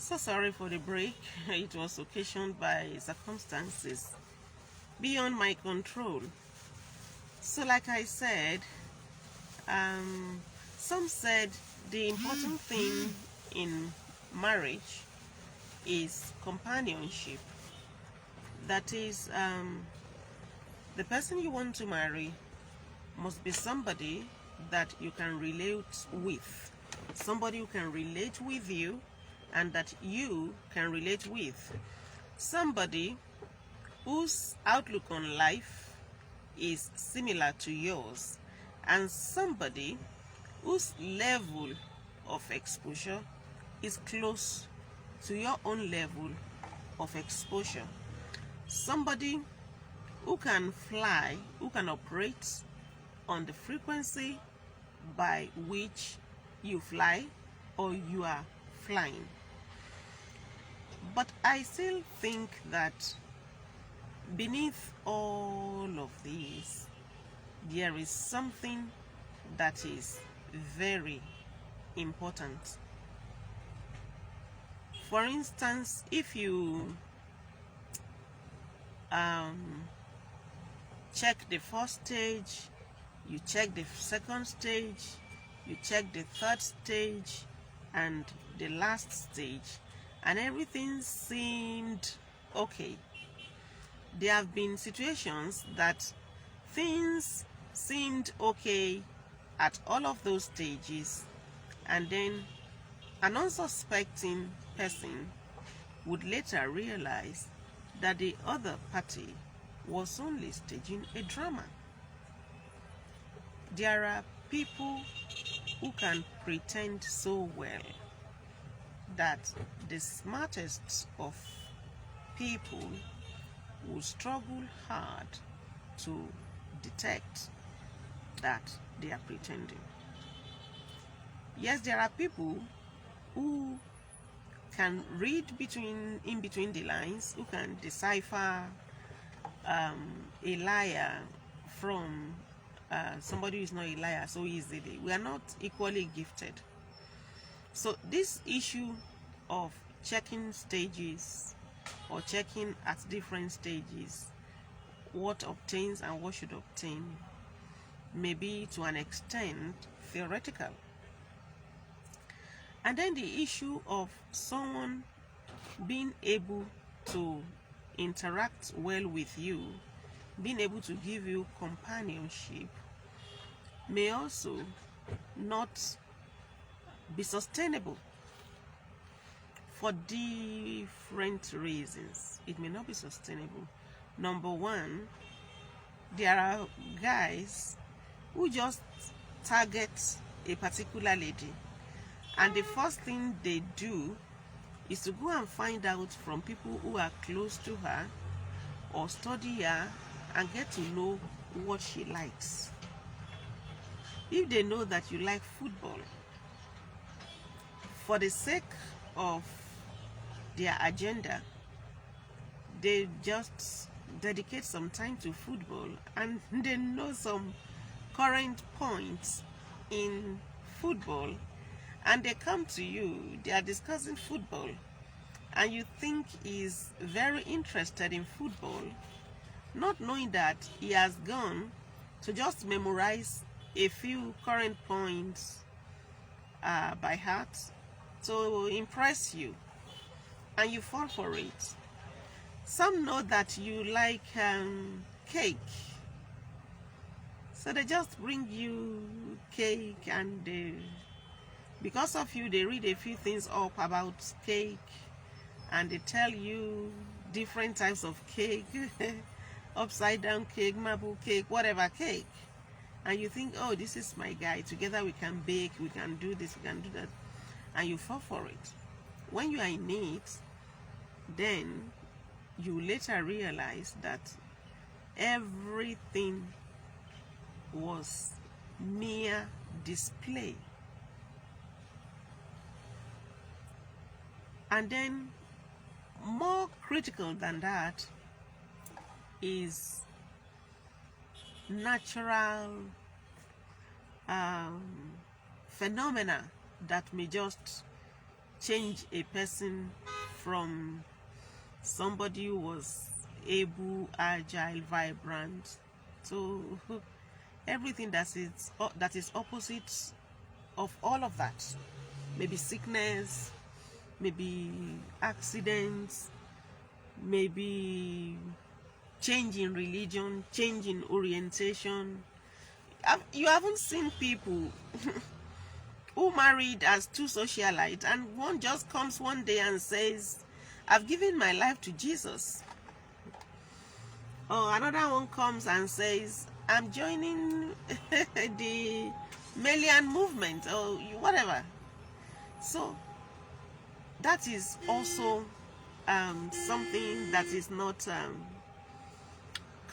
So sorry for the break. It was occasioned by circumstances beyond my control. So like I said, some said the important thing in marriage is companionship. That is, the person you want to marry must be somebody that you can relate with, somebody who can relate with you and that you can relate with, somebody whose outlook on life is similar to yours, and somebody whose level of exposure is close to your own level of exposure. Somebody who can fly, who can operate on the frequency by which you fly or you are flying. But I still think that beneath all of these, there is something that is very important. For instance, if you check the first stage, you check the second stage, you check the third stage and the last stage, and everything seemed okay. There have been situations that things seemed okay at all of those stages, and then an unsuspecting person would later realize that the other party was only staging a drama. There are people who can pretend so well that the smartest of people will struggle hard to detect that they are pretending. Yes, there are people who can read in between the lines, who can decipher a liar from somebody who is not a liar so easily. We are not equally gifted. So this issue of checking stages or checking at different stages what obtains and what should obtain may be to an extent theoretical. And then the issue of someone being able to interact well with you, being able to give you companionship, may also not be sustainable for different reasons. It may not be sustainable. Number one, there are guys who just target a particular lady, and the first thing they do is to go and find out from people who are close to her or study her and get to know what she likes. If they know that you like football, for the sake of their agenda, they just dedicate some time to football, and they know some current points in football, and they come to you, they are discussing football, and you think he's very interested in football, not knowing that he has gone to just memorize a few current points by heart to impress you, and you fall for it. Some know that you like cake, so they just bring you cake, and because of you, they read a few things up about cake, and they tell you different types of cake, upside down cake, marble cake, whatever cake, and you think, oh, this is my guy, together we can bake, we can do this, we can do that, and you fall for it. When you are in it, then you later realize that everything was mere display. And then, more critical than that is natural phenomena that may just change a person from somebody who was able, agile, vibrant to everything that is opposite of all of that. Maybe sickness, maybe accidents, maybe change in religion, change in orientation. You haven't seen people who married as two socialites and one just comes one day and says, I've given my life to Jesus. Or another one comes and says, I'm joining the Melian movement or whatever. So that is also something that is not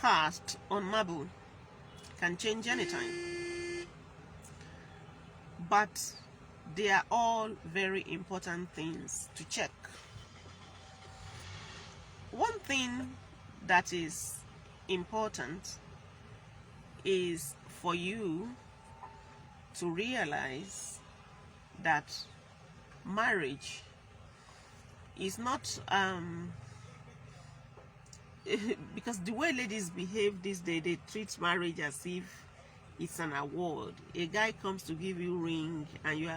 cast on marble. Can change anytime. But they are all very important things to check. One thing that is important is for you to realize that marriage is not because the way ladies behave these days, they treat marriage as if it's an award. A guy comes to give you ring and you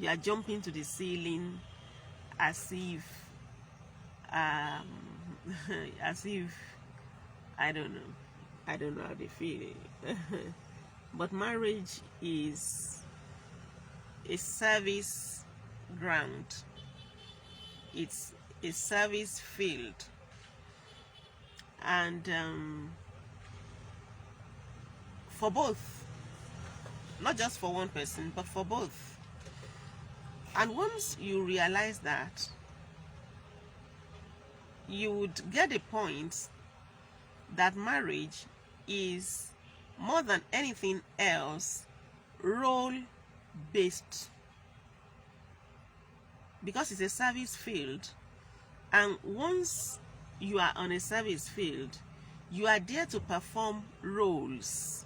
are jumping to the ceiling as if I don't know how they feel. But marriage is a service ground. It's a service field. And for both, not just for one person, but for both. And once you realize that, you would get a point that marriage is more than anything else role-based, because it's a service field. And once you are on a service field, you are there to perform roles.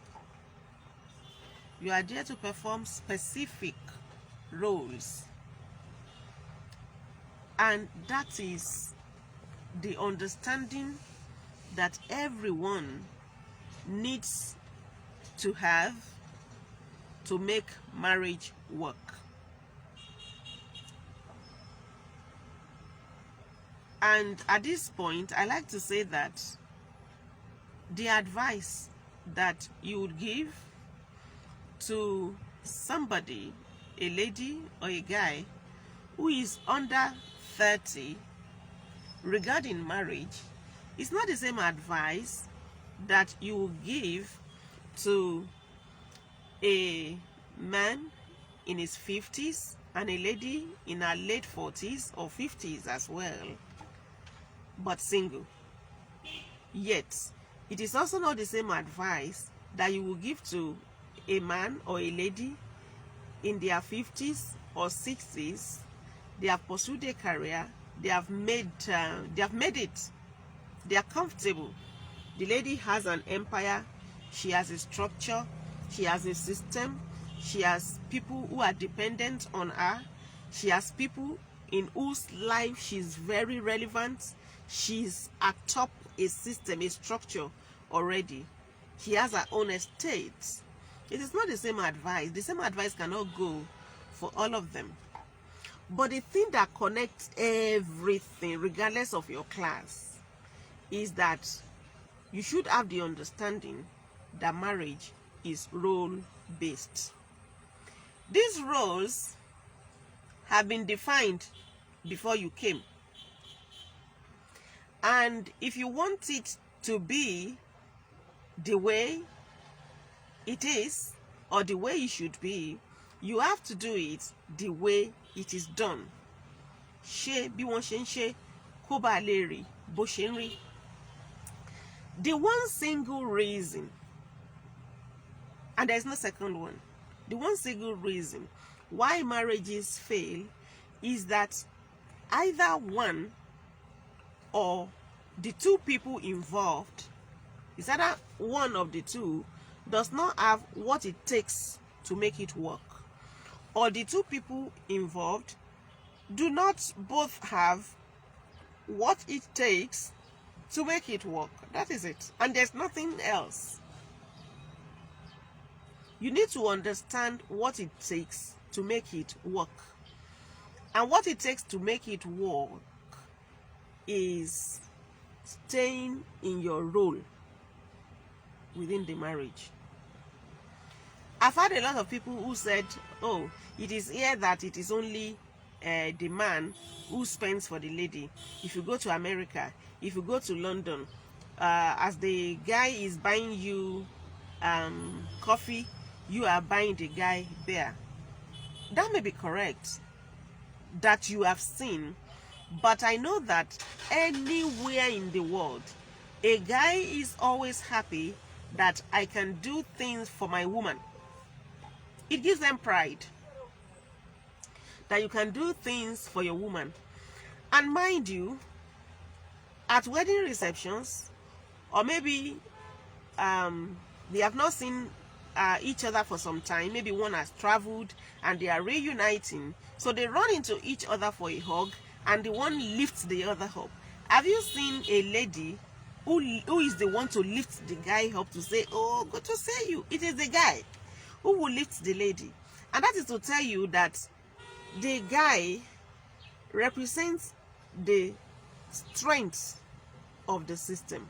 You are there to perform specific roles. And that is the understanding that everyone needs to have to make marriage work. And at this point, I like to say that the advice that you would give to somebody, a lady or a guy who is under 30 regarding marriage, is not the same advice that you will give to a man in his 50s and a lady in her late 40s or 50s as well, but single. Yet, it is also not the same advice that you will give to a man or a lady in their 50s or 60s. They have pursued a career, they have made it, they are comfortable. The lady has an empire, she has a structure, she has a system, she has people who are dependent on her, she has people in whose life she's very relevant. She's atop a system, a structure already. She has her own estate. It is not the same advice. The same advice cannot go for all of them. But the thing that connects everything, regardless of your class, is that you should have the understanding that marriage is role-based. These roles have been defined before you came. And if you want it to be the way it is, or the way it should be, you have to do it the way it is done. Ṣé bí wọ́n ṣe ń ṣe kó bá lè rí bó ṣe ń rí. The one single reason, and there's no second one, the one single reason why marriages fail is that either one or the two people involved, is either one of the two does not have what it takes to make it work, or the two people involved do not both have what it takes to make it work. That is it. And there's nothing else. You need to understand what it takes to make it work. And what it takes to make it work is staying in your role within the marriage. I've had a lot of people who said, oh, it is here that it is only the man who spends for the lady. If you go to America, if you go to London, as the guy is buying you coffee, you are buying the guy there. That may be correct, that you have seen, but I know that anywhere in the world, a guy is always happy that I can do things for my woman. It gives them pride that you can do things for your woman. And mind you, at wedding receptions, or maybe they have not seen each other for some time, maybe one has traveled and they are reuniting, so they run into each other for a hug, and the one lifts the other up. Have you seen a lady who is the one to lift the guy up to say, oh, good to see you? It is the guy who will lift the lady. And that is to tell you that the guy represents the strength of the system.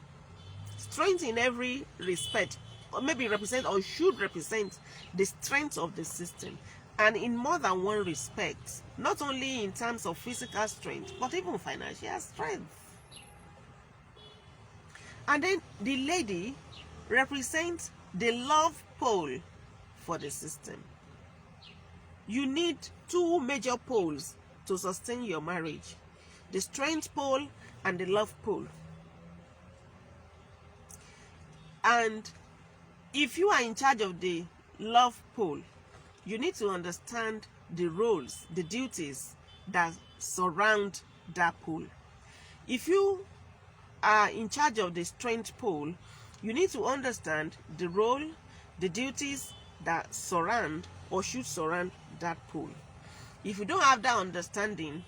Strength in every respect, or maybe represent or should represent the strength of the system. And in more than one respect, not only in terms of physical strength, but even financial strength. And then the lady represents the love pole for the system. You need two major poles to sustain your marriage: the strength pole and the love pole. And if you are in charge of the love pole, you need to understand the roles, the duties that surround that pole. If you are in charge of the strength pole, you need to understand the role, the duties that surround or should surround that pole. If you don't have that understanding,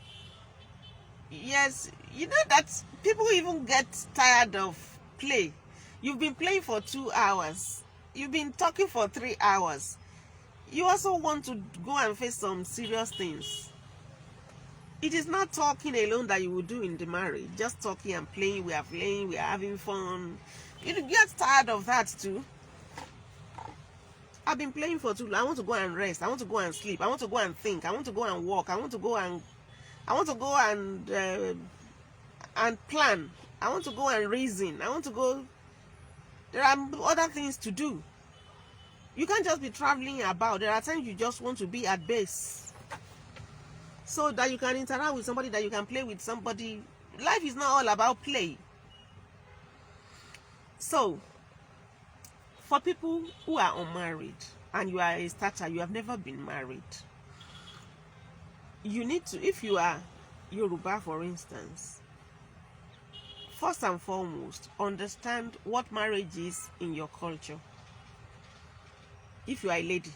yes, you know that people even get tired of play. You've been playing for 2 hours. You've been talking for 3 hours. You also want to go and face some serious things. It is not talking alone that you will do in the marriage. Just talking and playing. We are playing. We are having fun. You get tired of that too. I've been playing for too long. I want to go and rest. I want to go and sleep. I want to go and think. I want to go and walk. I want to go and plan. I want to go and reason. I want to go. There are other things to do. You can't just be traveling about. There are times you just want to be at base, so that you can interact with somebody, that you can play with somebody. Life is not all about play. So, for people who are unmarried and you are a starter, you have never been married, you need to, if you are Yoruba, for instance, first and foremost, understand what marriage is in your culture. If you are a lady,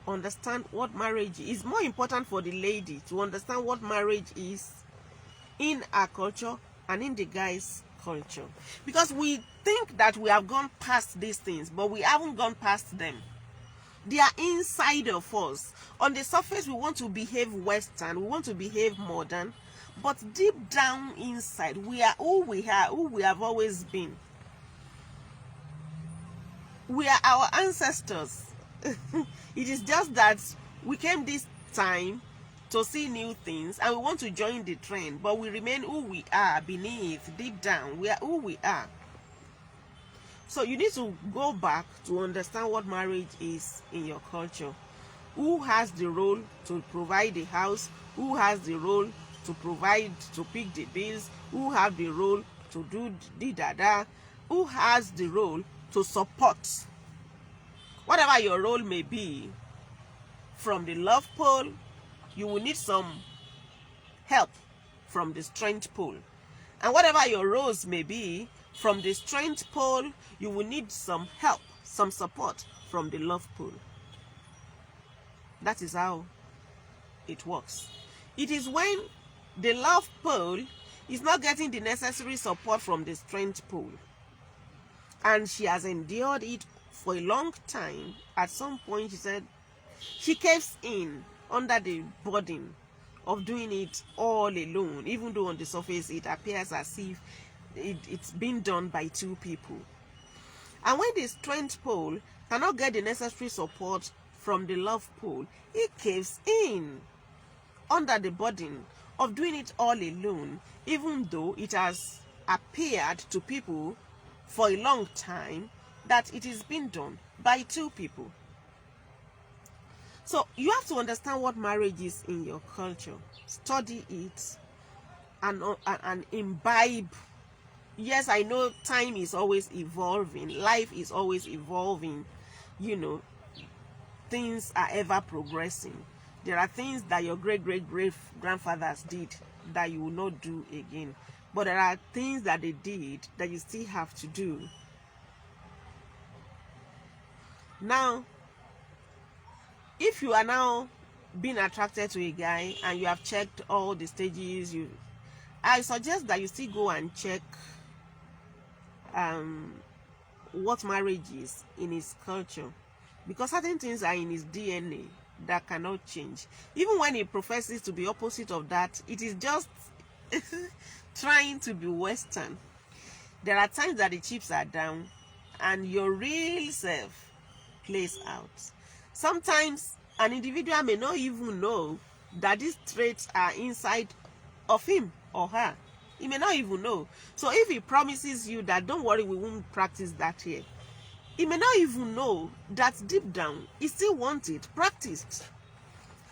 understand what marriage is. It's more important for the lady to understand what marriage is in our culture and in the guy's culture. Because we think that we have gone past these things, but we haven't gone past them. They are inside of us. On the surface, we want to behave Western, we want to behave modern, but deep down inside, we are who we are, who we have always been. We are our ancestors. It is just that we came this time to see new things and we want to join the trend, but we remain who we are beneath, deep down. We are who we are. So you need to go back to understand what marriage is in your culture. Who has the role to provide the house? Who has the role to provide, to pick the bills? Who have the role to do the dada? Who has the role to support? Whatever your role may be, from the love pole, you will need some help from the strength pole. And whatever your roles may be, from the strength pole, you will need some help, some support from the love pole. That is how it works. It is when the love pole is not getting the necessary support from the strength pole, and she has endured it for a long time. At some point, she said she caves in under the burden of doing it all alone, even though on the surface it appears as if it's been done by two people. And when the strength pole cannot get the necessary support from the love pole, it caves in under the burden of doing it all alone, even though it has appeared to people for a long time that it is being done by two people. So you have to understand what marriage is in your culture, study it, and imbibe. Yes, I know time is always evolving, life is always evolving, you know, things are ever progressing. There are things that your great-great-great-grandfathers did that you will not do again. But there are things that they did that you still have to do. Now, if you are now being attracted to a guy and you have checked all the stages, I suggest that you still go and check what marriage is in his culture, because certain things are in his DNA that cannot change. Even when he professes to be opposite of that, it is just trying to be Western. There are times that the chips are down and your real self plays out. Sometimes an individual may not even know that these traits are inside of him or her. He may not even know. So if he promises you that don't worry, we won't practice that here, he may not even know that deep down he still wants it practiced.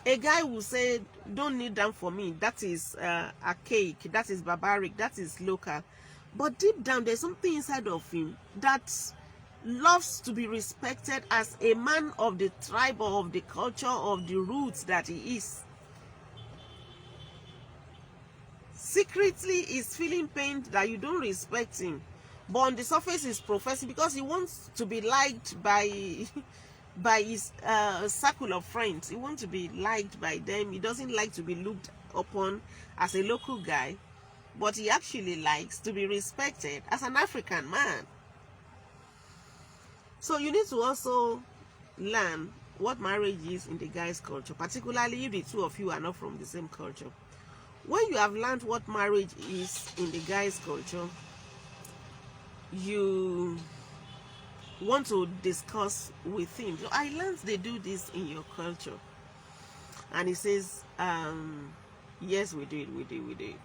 A guy will say, don't kneel down for me, that is archaic, that is barbaric, that is local. But deep down there's something inside of him that loves to be respected as a man of the tribe or of the culture, of the roots that he is. Secretly is feeling pain that you don't respect him, but on the surface is professing because he wants to be liked by his circle of friends. He wants to be liked by them. He doesn't like to be looked upon as a local guy, but he actually likes to be respected as an African man. So you need to also learn what marriage is in the guy's culture, particularly if the two of you are not from the same culture. When you have learned what marriage is in the guy's culture, you want to discuss with him. So I learned they do this in your culture. And he says, yes, we do it.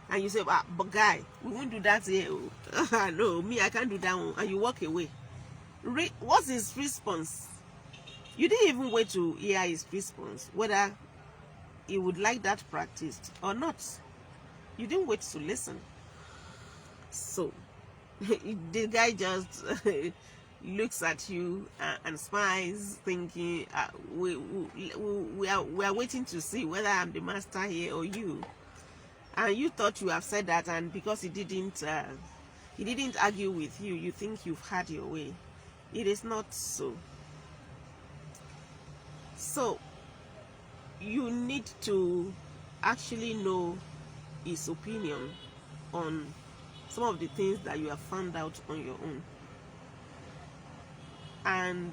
And you say, but guy, we won't do that here. No, me, I can't do that one. And you walk away. What's his response? You didn't even wait to hear his response, whether he would like that practiced or not. You didn't wait to listen. So the guy just looks at you and smiles, thinking, we are waiting to see whether I'm the master here or you. And you thought you have said that, and because he didn't argue with you, you think you've had your way. It is not so. So you need to actually know his opinion on some of the things that you have found out on your own. And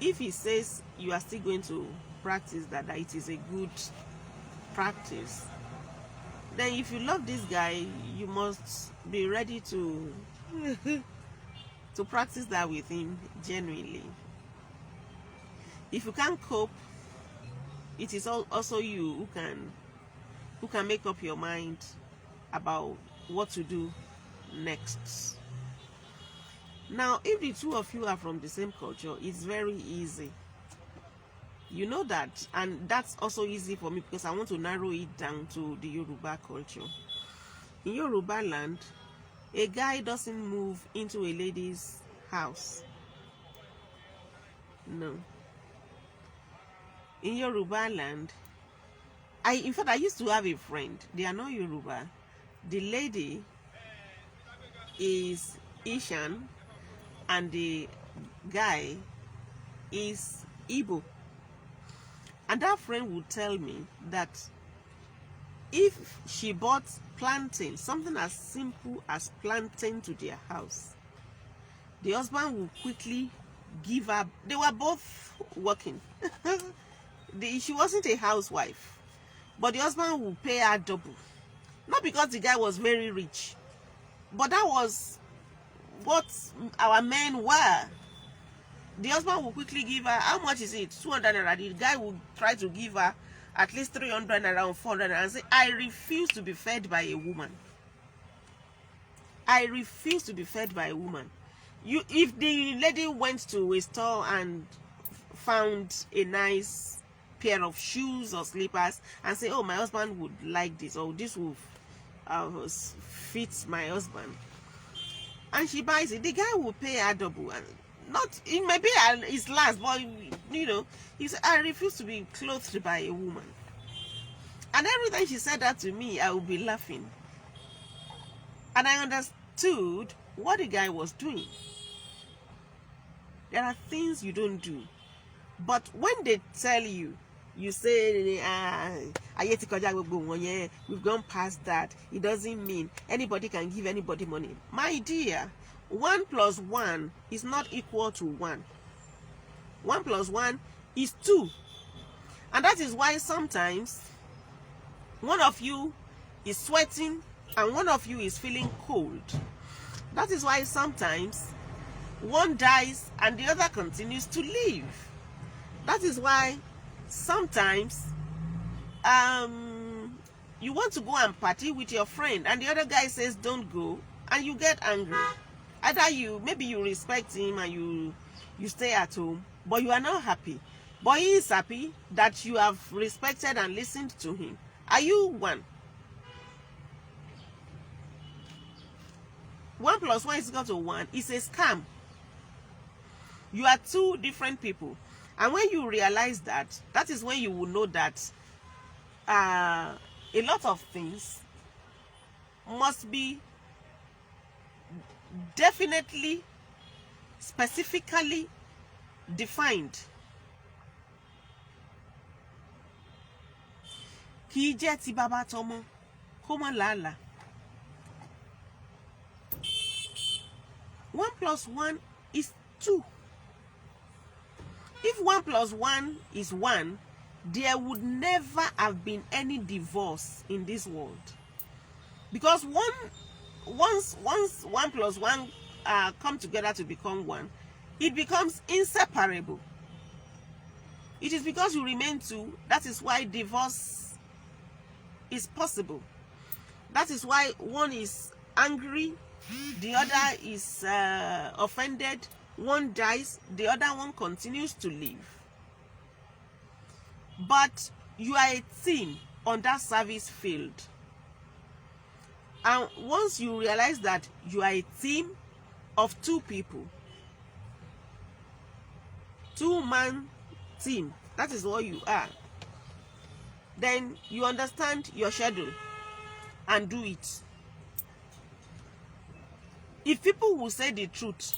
if he says you are still going to practice that it is a good practice, then if you love this guy, you must be ready to to practice that with him genuinely. If you can't cope, it is also you who can make up your mind about what to do next. Now, if the two of you are from the same culture, it's very easy. You know that, and that's also easy for me because I want to narrow it down to the Yoruba culture. In Yoruba land, a guy doesn't move into a lady's house. No. In Yoruba land, in fact, I used to have a friend. They are not Yoruba. The lady is Ishan and the guy is Igbo. And that friend would tell me that if she bought plantain, something as simple as plantain to their house, the husband would quickly give her. They were both working. She wasn't a housewife, but the husband would pay her double. Not because the guy was very rich, but that was what our men were. The husband will quickly give her, how much is it? 200 naira. The guy will try to give her at least 300 naira or 400 naira and say, I refuse to be fed by a woman. I refuse to be fed by a woman. If the lady went to a store and found a nice pair of shoes or slippers and say, oh, my husband would like this, or this will fit my husband, and she buys it, the guy will pay her double. And not, it may be his last, but you know, he said, I refuse to be clothed by a woman. And every time she said that to me, I would be laughing. And I understood what the guy was doing. There are things you don't do, but when they tell you, you say, we've gone past that. It doesn't mean anybody can give anybody money. My dear, 1 + 1 is not equal to 1. 1 + 1 is 2. And that is why sometimes one of you is sweating and one of you is feeling cold. That is why sometimes one dies and the other continues to live. That is why sometimes you want to go and party with your friend and the other guy says don't go, and you get angry. Either maybe you respect him and you stay at home, but you are not happy. But he is happy that you have respected and listened to him. Are you one? 1 + 1 is equal to 1. It's a scam. You are two different people. And when you realize that, that is when you will know that a lot of things must be definitely, specifically defined. Kì í jẹ́ ti bàbá tọmọ kó má làálàá. 1 + 1 is 2. If 1 + 1 is 1, there would never have been any divorce in this world. Because once 1 + 1 come together to become 1, it becomes inseparable. It is because you remain 2, that is why divorce is possible. That is why one is angry, the other is offended, one dies, the other one continues to live. But you are a team on that service field. And once you realize that you are a team of 2 people, 2-man team, that is what you are, then you understand your schedule and do it. If people will say the truth,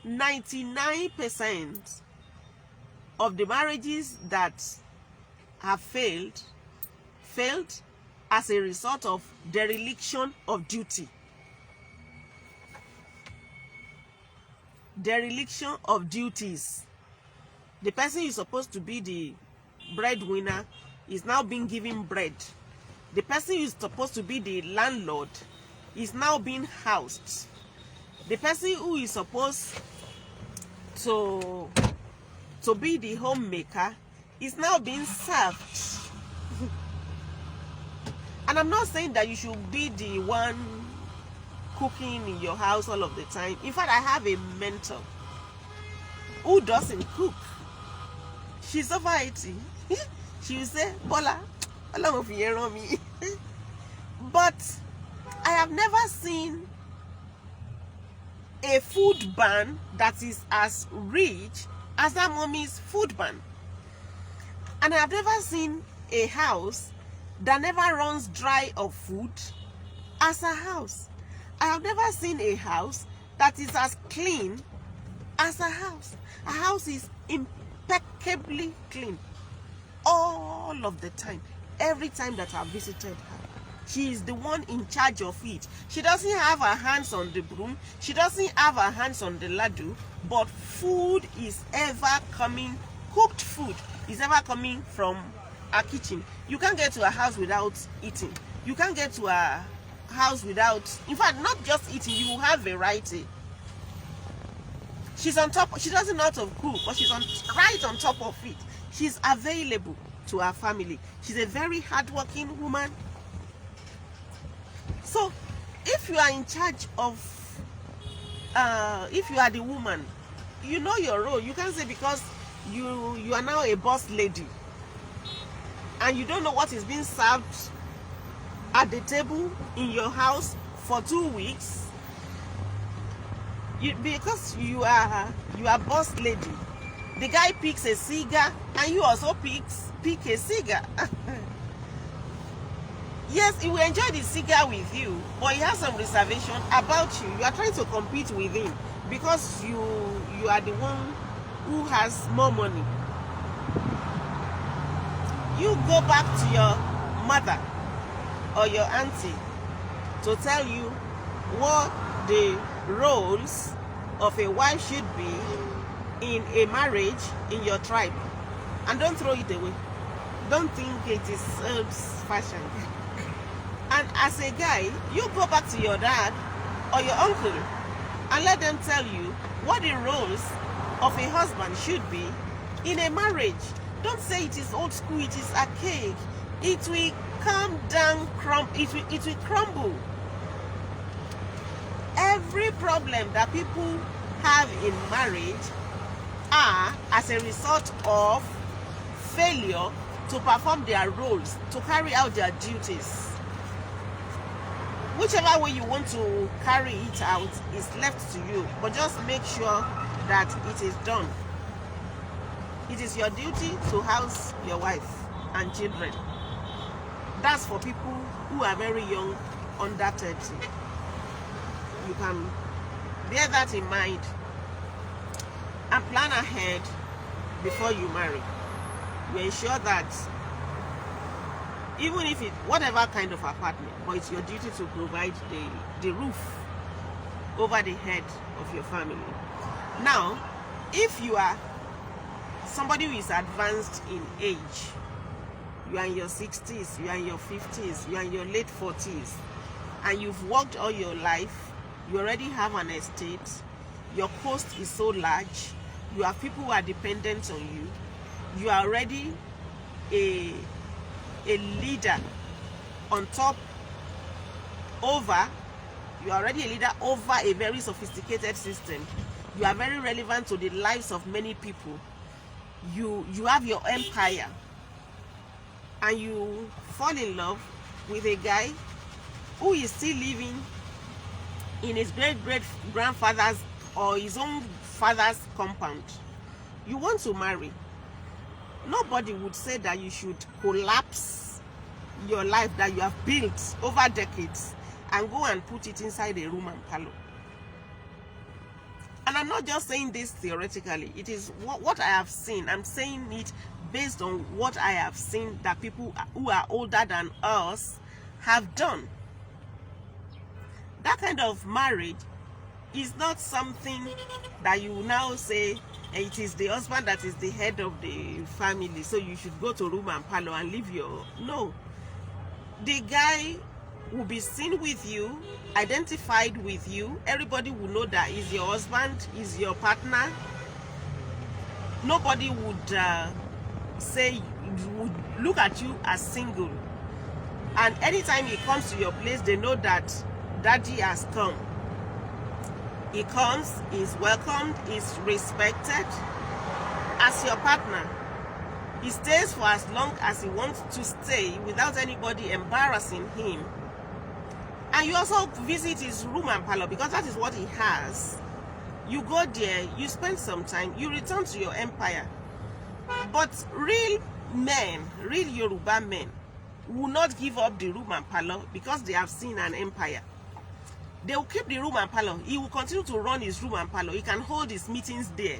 99% of the marriages that have failed as a result of dereliction of duty. Dereliction of duties. The person is supposed to be the breadwinner is now being given bread. The person who is supposed to be the landlord is now being housed. The person who is supposed to be the homemaker is now being served. And I'm not saying that you should be the one cooking in your house all of the time. In fact, I have a mentor who doesn't cook. She's over 80. She will say, Bola, along with me. But I have never seen a food ban that is as rich as that mommy's food ban. And I have never seen a house that never runs dry of food as a house. I have never seen a house that is as clean as a house. A house is impeccably clean. all of the time. Every time that I've visited her, she is the one in charge of it. She doesn't have her hands on the broom. She doesn't have her hands on the ladle. But food is ever coming. Cooked food is ever coming from her kitchen. You can't get to her house without eating. You can't get to her house without, in fact, not just eating, you have variety. She's on top. She doesn't know how to cook, but she's right on top of it. She's available to her family. She's a very hardworking woman. So, if you are in charge of, if you are the woman, you know your role. You can't say because you are now a boss lady and you don't know what is being served at the table in your house for 2 weeks. Because you are boss lady. The guy picks a cigar and you also pick a cigar. Yes, he will enjoy the cigar with you, but he has some reservation about you. You are trying to compete with him because you are the one who has more money. You go back to your mother or your auntie to tell you what the roles of a wife should be in a marriage in your tribe, and don't throw it away. Don't think it is fashion. And as a guy, you go back to your dad or your uncle and let them tell you what the roles of a husband should be in a marriage. Don't say it is old school, it is archaic. It will come down, it will crumble. Every problem that people have in marriage are as a result of failure to perform their roles, to carry out their duties. Whichever way you want to carry it out is left to you, but just make sure that it is done. It is your duty to house your wife and children. That's for people who are very young, under 30. You can bear that in mind and plan ahead before you marry. You ensure that even if it, whatever kind of apartment, but it's your duty to provide the roof over the head of your family. Now, if you are somebody who is advanced in age, you are in your 60s, you are in your 50s, you are in your late 40s, and you've worked all your life, you already have an estate, your cost is so large, you have people who are dependent on you, you are already a leader on top over, you are already a leader over a very sophisticated system, you are very relevant to the lives of many people, you have your empire, and you fall in love with a guy who is still living in his great-great-grandfather's or his own father's compound. You want to marry. Nobody would say that you should collapse your life that you have built over decades and go and put it inside a room and parlor. And I'm not just saying this theoretically. It is what I have seen. I'm saying it based on what I have seen that people who are older than us have done. That kind of marriage is not something that you now say it is the husband that is the head of the family, so you should go to room and parlor and leave your... No. The guy will be seen with you, identified with you. Everybody will know that he's your husband, he's your partner. Nobody would would look at you as single. And anytime he comes to your place, they know that daddy has come. He comes, is welcomed, is respected as your partner. He stays for as long as he wants to stay without anybody embarrassing him. And you also visit his room and parlor because that is what he has. You go there, you spend some time, you return to your empire. But real men, real Yoruba men, will not give up the room and parlor because they have seen an empire. They will keep the room and parlor. He will continue to run his room and parlor. He can hold his meetings there.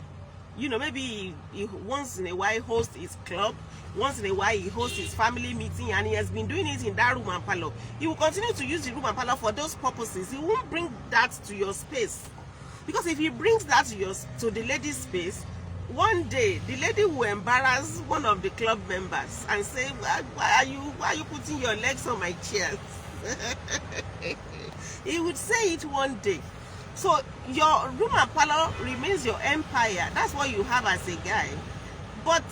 You know, maybe he once in a while hosts his club, once in a while he hosts his family meeting, and he has been doing it in that room and parlor. He will continue to use the room and parlor for those purposes. He won't bring that to your space, because if he brings that to the lady's space, one day the lady will embarrass one of the club members and say, why are you putting your legs on my chairs? He would say it one day. So your room and parlor remains your empire. That's what you have as a guy. But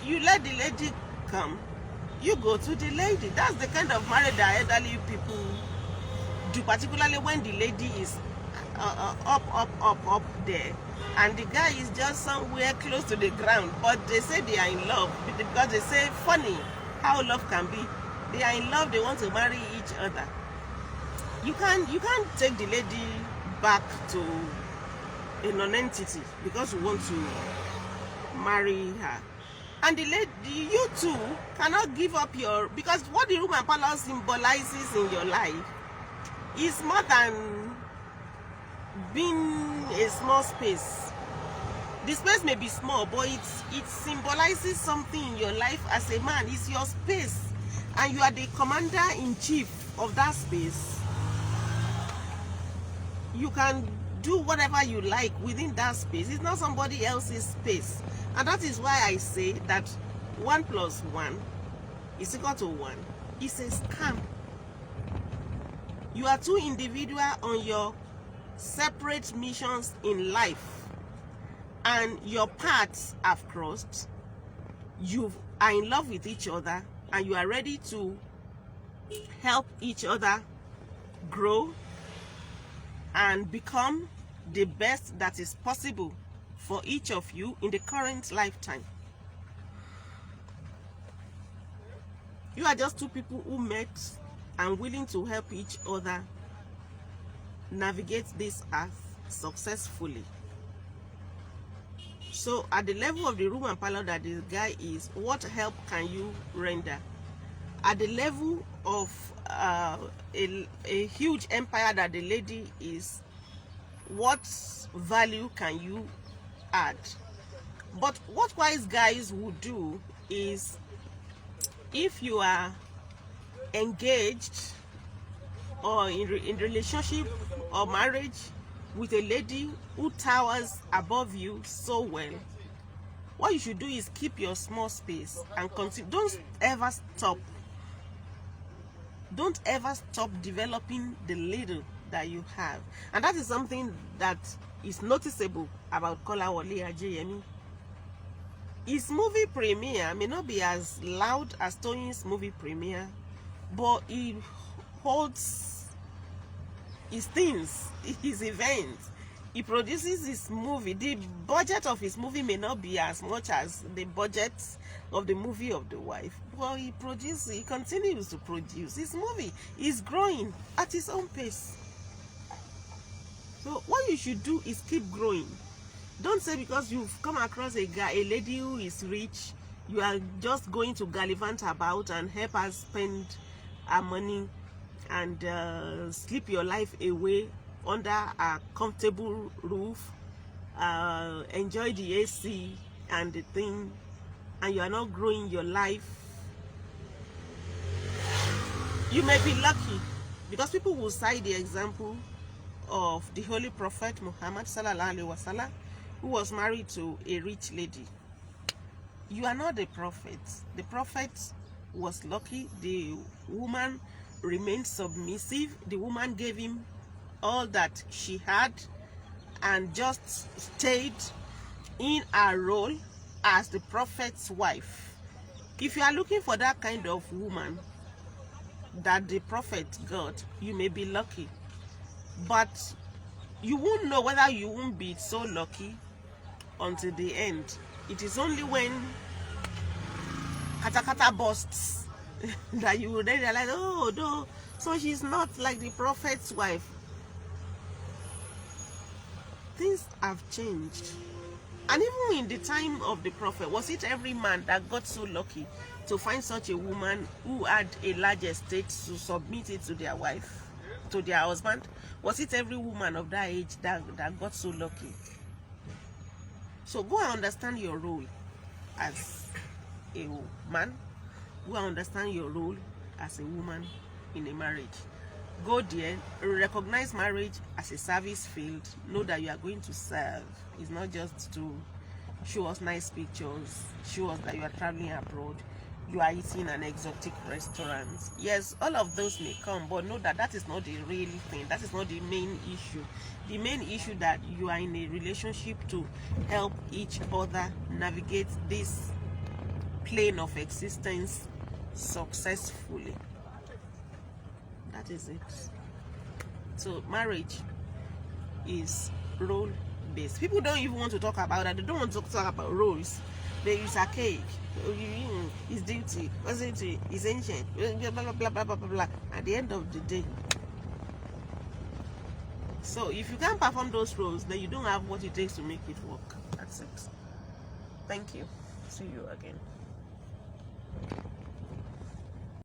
you let the lady come, you go to the lady. That's the kind of marriage that elderly people do, particularly when the lady is up there, and the guy is just somewhere close to the ground. But they say they are in love, because they say, funny how love can be. They are in love, they want to marry each other. You can't take the lady back to a non-entity because you want to marry her. And the lady, you too cannot give up your, because what the room and parlor symbolizes in your life is more than being a small space. The space may be small, but it symbolizes something in your life as a man. It's your space, and you are the commander-in-chief of that space. You can do whatever you like within that space. It's not somebody else's space. And that is why I say that 1 + 1 is equal to 1. It's a scam. You are two individuals on your separate missions in life, and your paths have crossed. You are in love with each other, and you are ready to help each other grow and become the best that is possible for each of you in the current lifetime. You are just two people who met and willing to help each other navigate this earth successfully. So at the level of the room and parlor that this guy is, what help can you render? At the level of a huge empire that the lady is, what value can you add? But what wise guys would do is, if you are engaged or in relationship or marriage with a lady who towers above you so well, what you should do is keep your small space and continue. Don't ever stop developing the little that you have. And that is something that is noticeable about Kolawole Ajayemi. His movie premiere may not be as loud as Toyin's movie premiere, but he holds his things, his events. He produces his movie. The budget of his movie may not be as much as the budget of the movie of the wife, but he continues to produce. His movie is growing at his own pace. So what you should do is keep growing. Don't say because you've come across a lady who is rich, you are just going to gallivant about and help her spend her money and sleep your life away under a comfortable roof, enjoy the AC and the thing, and you are not growing your life. You may be lucky, because people will cite the example of the Holy Prophet Muhammad sallallahu alaihi wasallam, who was married to a rich lady. You are not the prophet. The prophet was lucky. The woman remained submissive. The woman gave him all that she had and just stayed in her role as the prophet's wife. If you are looking for that kind of woman that the prophet got, you may be lucky, but you won't know whether you won't be so lucky until the end. It is only when katakata bursts that you will then realize, oh no, so she's not like the prophet's wife. Things have changed. And even in the time of the prophet, was it every man that got so lucky to find such a woman who had a large estate to submit it to their wife, to their husband? Was it every woman of that age that got so lucky? So go and understand your role as a man. Go and understand your role as a woman in a marriage. Go there, recognize marriage as a service field. Know that you are going to serve. It's not just to show us nice pictures, show us that you are traveling abroad, you are eating in an exotic restaurant. Yes, all of those may come, but know that that is not the real thing. That is not the main issue. The main issue that you are in a relationship to help each other navigate this plane of existence successfully. That is it. So marriage is role based. People don't even want to talk about that. They don't want to talk about roles. They use archaic. It's duty. What's duty? It's ancient. Blah blah blah blah blah blah. At the end of the day. So if you can't perform those roles, then you don't have what it takes to make it work. That's it. Thank you. See you again.